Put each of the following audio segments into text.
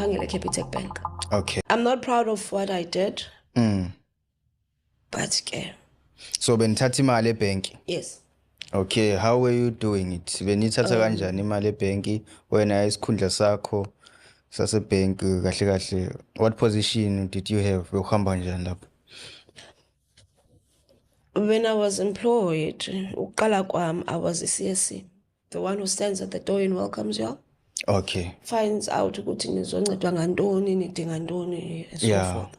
Angela Capitec Bank. Okay. I'm not proud of what I did. But okay. So benithatha imali ebhenki. Yes. Okay, how were you doing it? Benithatha kanjani imali ebhenki wena isikhundla sakho sasebhenki kahle kahle? What position did you have? Uhamba njani lapho? When I was employed, uqala kwami, I was a CSC, the one who stands at the door and welcomes you. Okay. Finds out ukuthi nizoncedwa ngantoni, nidinga ntoni, and so forth.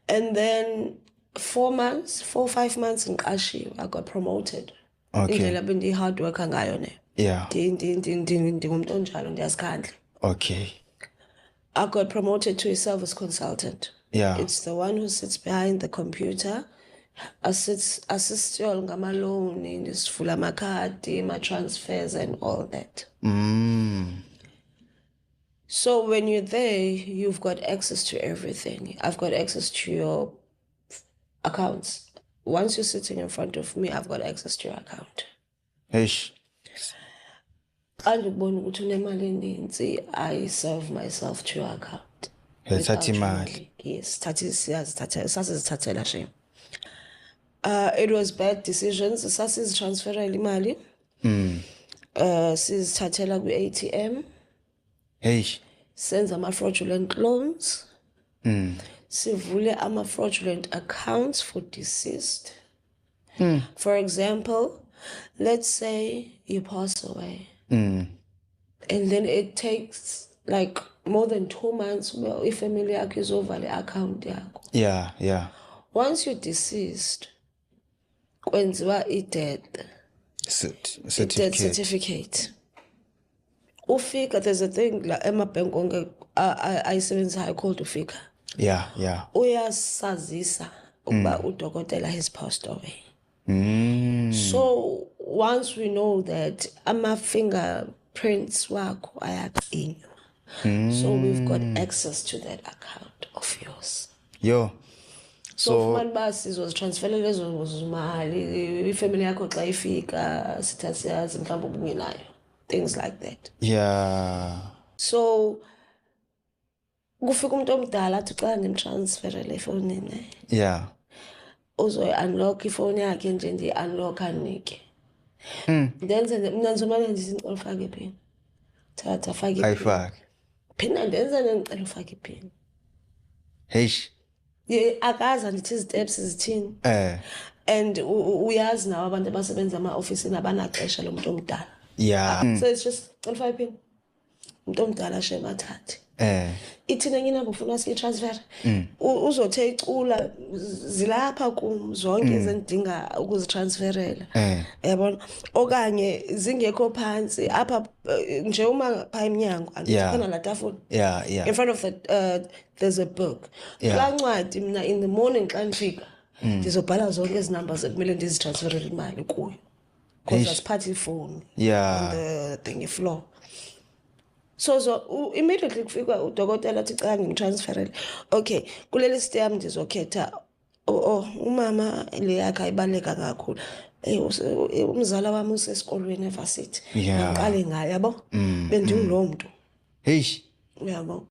And then 4 or 5 months in Kashi, I got promoted. Okay. Indlela bendi hard work ngayo ne. Yeah. Ndingumuntu onjalo ndiyazikhandla. Okay. I got promoted to a service consultant. Yeah. It's the one who sits behind the computer, assists you all ngama loan, ndisivula amakhadi, my transfers and all that. So when you're there, you've got access to everything. I've got access to your accounts. Once you're sitting in front of me, I've got access to your account. Eish. I serve myself to your account. Thatha imali. Yes, it was bad decisions. Sasizitshansfera imali. Sizithathela kwi-ATM. Eish. Senza ama-fraudulent loans. Sivule ama-fraudulent accounts for deceased. For example, let's say you pass away. And then it takes like more than 2 months if family yakho izovale account yakho. Yeah. Once you're deceased, kwenziwa i-death certificate. Ufika, there's a thing like emabhenki onke ayisebenzisayo called ufika. Yeah. Uyasazisa ukuba udokotela has passed away. So once we know that ama-fingerprints wakho ayaqinywa, so we've got access to that account of yours. Yo. So ufumana uba sizozitransferela lezo zimali ifamily yakho xa ifika sithatha siyazi mhlawumbi ubungenayo, things like that. Yeah. So kufika umuntu omdala athi xa ndimtransferele efowunini. Yeah. Uzoyi-unlock ifowuni yakhe nje ndiyi-unlock anike. Ndenze mna ndizomane ndithi ndicela ufake iphini. Thatha fake iphini. Ayifake. Phinda ndenze ndicela ufake iphini. Heish. Akaza ndithi steps zithini. And uyazi nawo abantu abasebenza ama-ofisini abanaxesha lomuntu omdala. Yeah. So it's just cela ufake iphini. Umuntu omdala shema athathe. Ithina enye inamba ufuna siyi-transfer. Uzothe icula zilapha kum zonke ezendinga ukuzitransferela. Yabona? Okanye zingekho phansi apha nje uma pha emnyango andikhona la tafula. Yeah. In front of there's a book. Kulaa ncwadi mina in the morning xa ndifika ndizobhala zonke ezi numbers ekumele ndizitransferele imali kuyo. Because asiphathi ifowuni. Yeah. On the thingy floor. So immediately kufika udokotela athi cela ngimtransferele. Okay, kuleli stem ndizokhetha umama le yakhe ayibaleka kakhulu. Umzala wami usesikolweni eVarsity. Ngiqale ngaye yabo. Bendingulo muntu. Heish. Uyabo.